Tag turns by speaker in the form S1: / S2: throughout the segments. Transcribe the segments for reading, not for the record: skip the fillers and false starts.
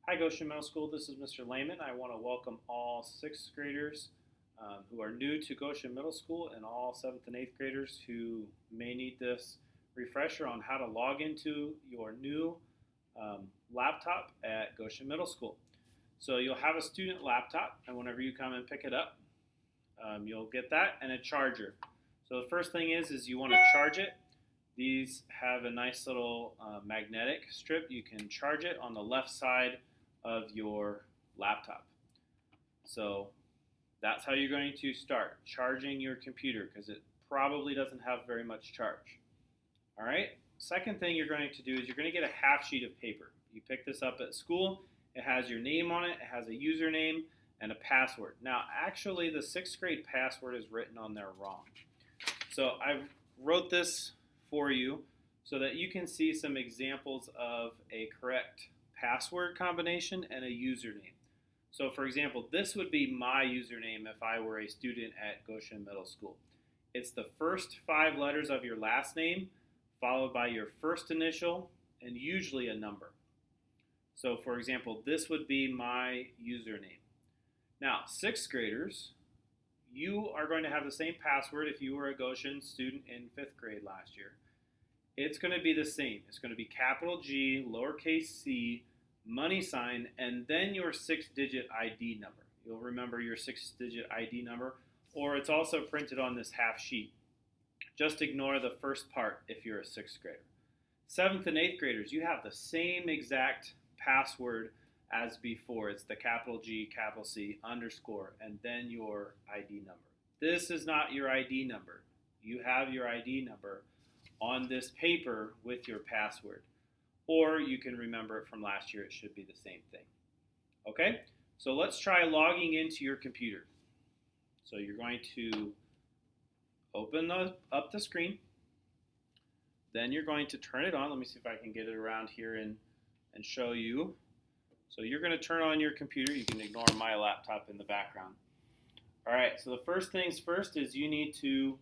S1: Hi, Goshen Middle School. This is Mr. Lehman. I want to welcome all sixth graders who are new to Goshen Middle School and all seventh and eighth graders who may need this refresher on how to log into your new laptop at Goshen Middle School. So you'll have a student laptop, and whenever you come and pick it up, you'll get that and a charger. So the first thing is you want to charge it. These have a nice little magnetic strip. You can charge it on the left side of your laptop. So that's how you're going to start charging your computer because it probably doesn't have very much charge. All right. Second thing you're going to do is you're going to get a half sheet of paper. You pick this up at school. It has your name on it. It has a username and a password. Now, actually, the sixth grade password is written on there wrong. So I wrote this for you so that you can see some examples of a correct password combination and a username. So for example, this would be my username if I were a student at Goshen Middle School. It's the first 5 letters of your last name followed by your first initial and usually a number. So for example, this would be my username. Now, sixth graders, you are going to have the same password if you were a Goshen student in 5th grade last year. It's going to be the same. It's going to be capital G, lowercase c, money sign, and then your 6-digit ID number. You'll remember your 6-digit ID number, or it's also printed on this half sheet. Just ignore the first part if you're a 6th grader. 7th and 8th graders, you have the same exact password as before. It's the capital G, capital C, underscore, and then your ID number. This is not your ID number. You have your ID number on this paper with your password. Or you can remember it from last year. It should be the same thing. Okay, so let's try logging into your computer. So you're going to open up the screen. Then you're going to turn it on. Let me see if I can get it around here and show you. So you're going to turn on your computer. You can ignore my laptop in the background. All right, so the first things first is you need to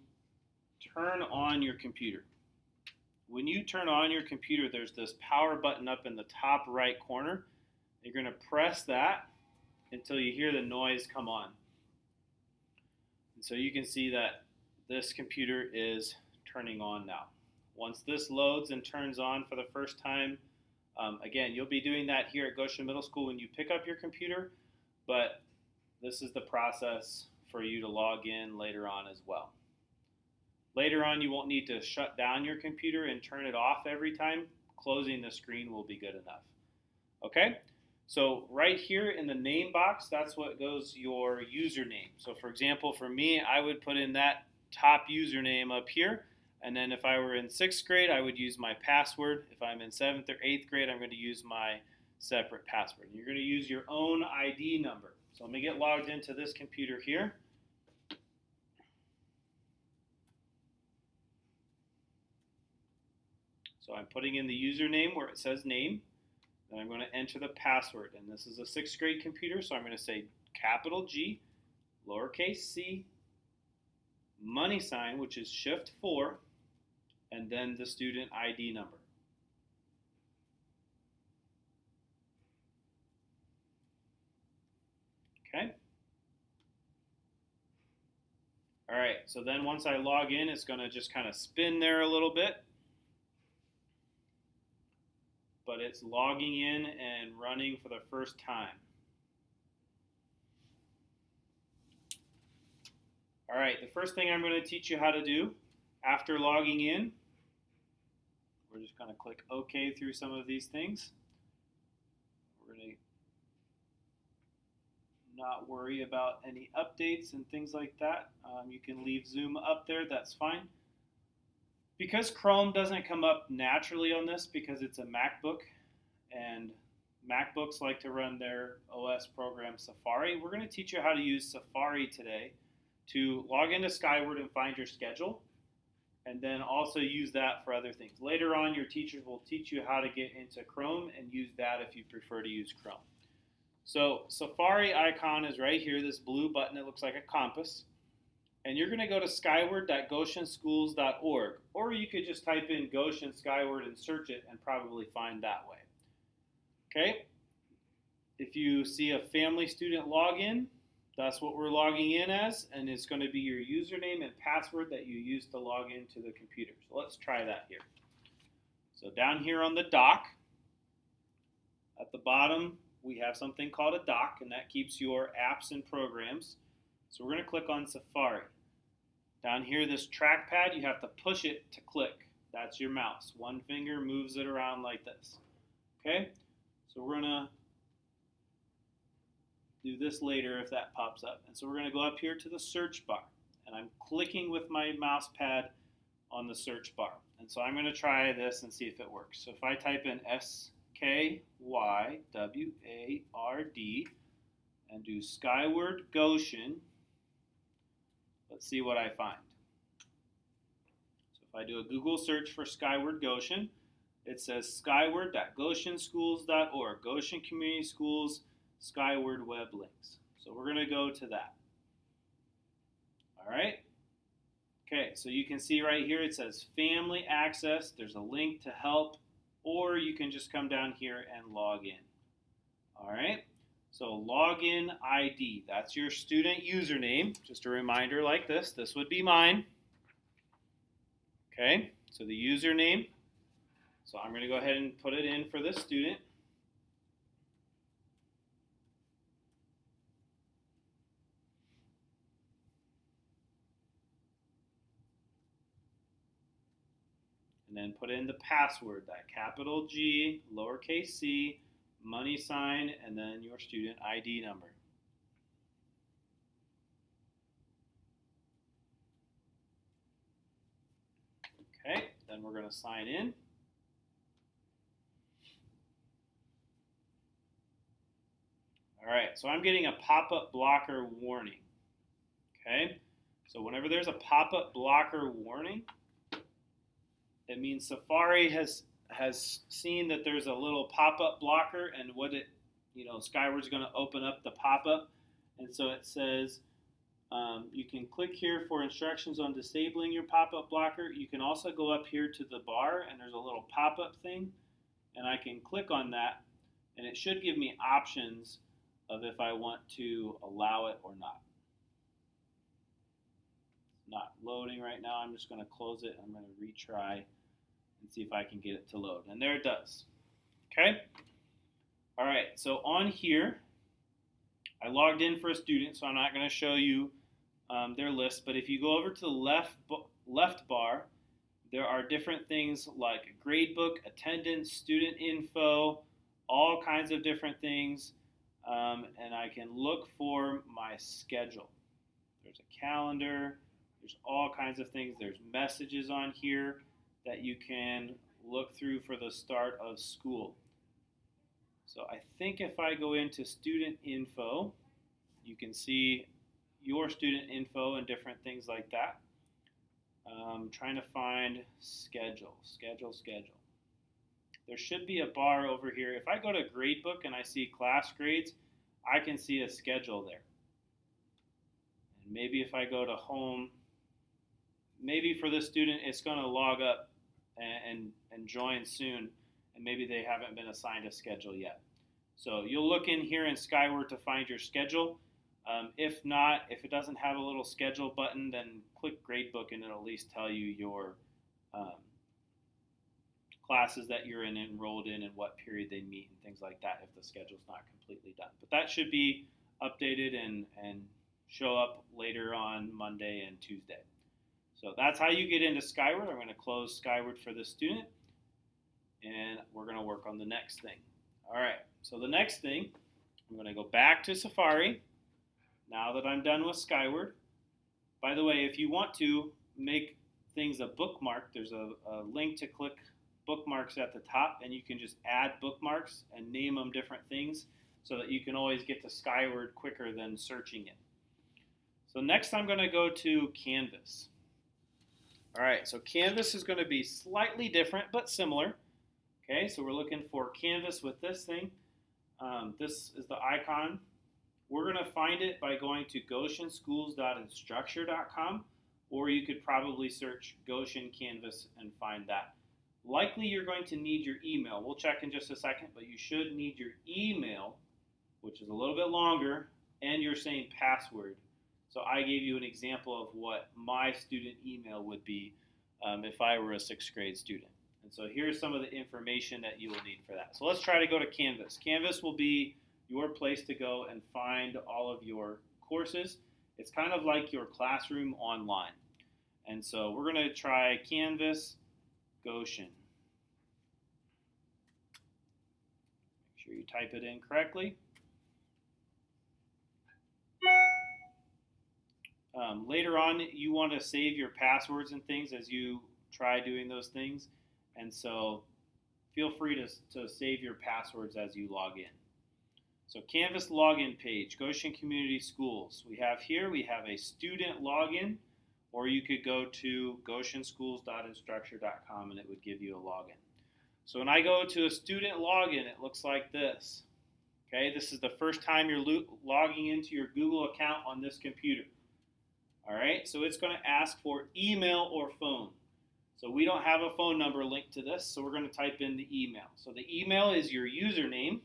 S1: turn on your computer. When you turn on your computer, there's this power button up in the top right corner. You're going to press that until you hear the noise come on. And so you can see that this computer is turning on now. Once this loads and turns on for the first time, again, you'll be doing that here at Goshen Middle School when you pick up your computer, but this is the process for you to log in later on as well. Later on, you won't need to shut down your computer and turn it off every time. Closing the screen will be good enough. Okay? So right here in the name box, that's what goes your username. So for example, for me, I would put in that top username up here. And then if I were in 6th grade, I would use my password. If I'm in 7th or 8th grade, I'm going to use my separate password. You're going to use your own ID number. So let me get logged into this computer here. So I'm putting in the username where it says name. Then I'm going to enter the password. And this is a 6th grade computer, so I'm going to say capital G, lowercase c, money sign, which is shift 4, and then the student ID number. Okay? All right, so then once I log in, it's going to just kind of spin there a little bit. But it's logging in and running for the first time. All right, the first thing I'm going to teach you how to do after logging in, we're just going to click OK through some of these things. We're going to not worry about any updates and things like that. You can leave Zoom up there, that's fine. Because Chrome doesn't come up naturally on this because it's a MacBook and MacBooks like to run their OS program Safari, we're going to teach you how to use Safari today to log into Skyward and find your schedule and then also use that for other things. Later on, your teachers will teach you how to get into Chrome and use that if you prefer to use Chrome. So Safari icon is right here, this blue button. It looks like a compass. And you're going to go to skyward.goshenschools.org, or you could just type in Goshen Skyward and search it and probably find that way. Okay? If you see a family student login, that's what we're logging in as, and it's going to be your username and password that you use to log into the computer. So let's try that here. So down here on the dock, at the bottom, we have something called a dock, and that keeps your apps and programs. So we're going to click on Safari. Down here, this trackpad, you have to push it to click. That's your mouse. One finger moves it around like this. Okay? So we're going to do this later if that pops up. And so we're going to go up here to the search bar. And I'm clicking with my mouse pad on the search bar. And so I'm going to try this and see if it works. So if I type in SKYWARD and do Skyward Goshen, let's see what I find. So if I do a Google search for Skyward Goshen, it says skyward.goshenschools.org, Goshen Community Schools Skyward Web Links. So we're going to go to that. All right. Okay, so you can see right here it says Family Access. There's a link to help, or you can just come down here and log in. All right. So login ID, that's your student username. Just a reminder like this. This would be mine. Okay, so the username. So I'm going to go ahead and put it in for the student. And then put in the password, that capital G, lowercase c, money sign, and then your student ID number. Okay, then we're going to sign in. All right, so I'm getting a pop-up blocker warning. Okay, so whenever there's a pop-up blocker warning, it means Safari has seen that there's a little pop-up blocker, and what it, Skyward's going to open up the pop-up, and so it says you can click here for instructions on disabling your pop-up blocker. You can also go up here to the bar, and there's a little pop-up thing, and I can click on that, and it should give me options of if I want to allow it or not. It's not loading right now. I'm just going to close it. I'm going to retry and see if I can get it to load. And there it does. Okay? All right, so on here, I logged in for a student, so I'm not going to show you their list, but if you go over to the left bar, there are different things like gradebook, attendance, student info, all kinds of different things, and I can look for my schedule. There's a calendar, there's all kinds of things. There's messages on here that you can look through for the start of school. So I think if I go into student info, you can see your student info and different things like that. Trying to find schedule. There should be a bar over here. If I go to gradebook and I see class grades, I can see a schedule there. And maybe if I go to home, maybe for this student it's going to log up and join soon, and maybe they haven't been assigned a schedule yet. So you'll look in here in Skyward to find your schedule. If not, if it doesn't have a little schedule button, then click Gradebook and it'll at least tell you your classes that you're enrolled in and what period they meet and things like that if the schedule's not completely done. But that should be updated and show up later on Monday and Tuesday. So that's how you get into Skyward. I'm going to close Skyward for the student, and we're going to work on the next thing. All right, so the next thing, I'm going to go back to Safari now that I'm done with Skyward. By the way, if you want to make things a bookmark, there's a link to click bookmarks at the top, and you can just add bookmarks and name them different things so that you can always get to Skyward quicker than searching it. So next I'm going to go to Canvas. All right, so Canvas is going to be slightly different but similar. Okay, so we're looking for Canvas with this thing. This is the icon. We're going to find it by going to goshenschools.instructure.com, or you could probably search Goshen Canvas and find that. Likely you're going to need your email. We'll check in just a second, but you should need your email which is a little bit longer, and you're saying password. So I gave you an example of what my student email would be if I were a 6th grade student. And so here's some of the information that you will need for that. So let's try to go to Canvas. Canvas will be your place to go and find all of your courses. It's kind of like your classroom online. And so we're going to try Canvas Goshen. Make sure you type it in correctly. Later on, you want to save your passwords and things as you try doing those things. And so feel free to save your passwords as you log in. So Canvas login page, Goshen Community Schools. We have a student login, or you could go to goshenschools.instructure.com and it would give you a login. So when I go to a student login, it looks like this. Okay, this is the first time you're logging into your Google account on this computer. All right, so it's going to ask for email or phone. So we don't have a phone number linked to this, so we're going to type in the email. So the email is your username.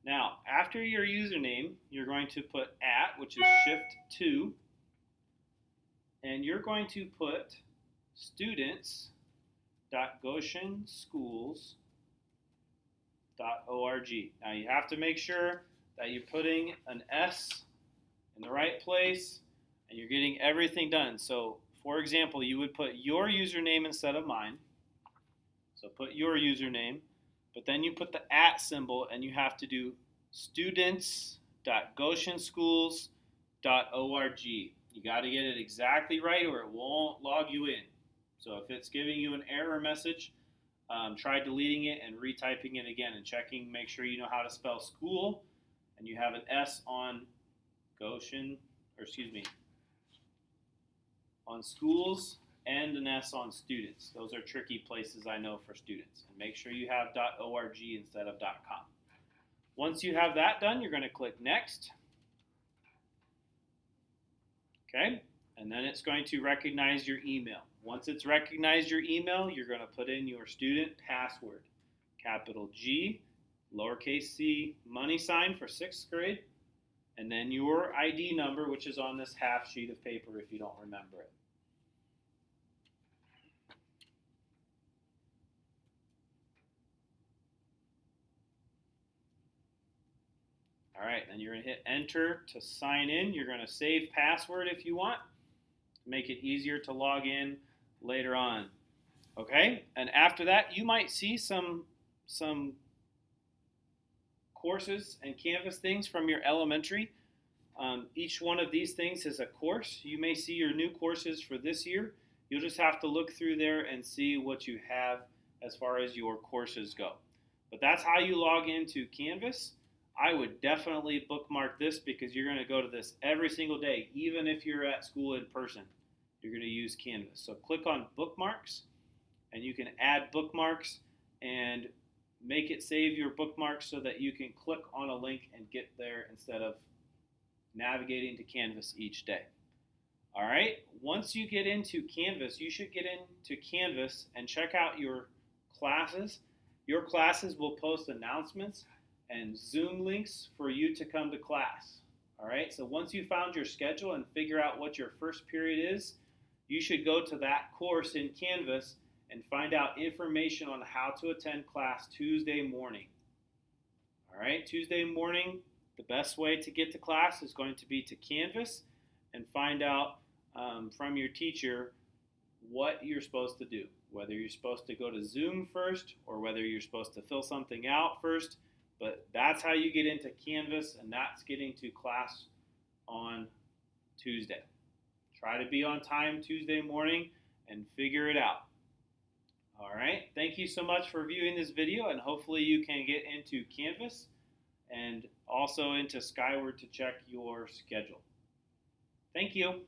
S1: Now, after your username, you're going to put @ which is shift 2, and you're going to put students.goshenschools.org. Now you have to make sure that you're putting an S in the right place and you're getting everything done. So for example, you would put your username instead of mine. So put your username, but then you put the @ symbol and you have to do students.goshenschools.org. You got to get it exactly right or it won't log you in. So if it's giving you an error message, try deleting it and retyping it again and checking, make sure you know how to spell school and you have an S on on schools and an S on students. Those are tricky places I know for students. And make sure you have .org instead of .com. Once you have that done, you're going to click Next. Okay, and then it's going to recognize your email. Once it's recognized your email, you're going to put in your student password, capital G, lowercase c, money sign for 6th grade, and then your ID number, which is on this half sheet of paper if you don't remember it. All right, then you're going to hit enter to sign in. You're going to save password if you want, make it easier to log in later on. Okay, and after that, you might see some courses and Canvas things from your elementary. Each one of these things is a course. You may see your new courses for this year. You'll just have to look through there and see what you have as far as your courses go. But that's how you log into Canvas. I would definitely bookmark this because you're going to go to this every single day, even if you're at school in person. You're going to use Canvas. So click on bookmarks and you can add bookmarks and make it save your bookmarks so that you can click on a link and get there instead of navigating to Canvas each day. All right, once you get into Canvas, you should get into Canvas and check out your classes. Your classes will post announcements and Zoom links for you to come to class. All right, so once you found your schedule and figure out what your first period is, you should go to that course in Canvas and find out information on how to attend class Tuesday morning. All right, Tuesday morning, the best way to get to class is going to be to Canvas and find out from your teacher what you're supposed to do, whether you're supposed to go to Zoom first or whether you're supposed to fill something out first. But that's how you get into Canvas, and that's getting to class on Tuesday. Try to be on time Tuesday morning and figure it out. All right, thank you so much for viewing this video, and hopefully you can get into Canvas and also into Skyward to check your schedule. Thank you.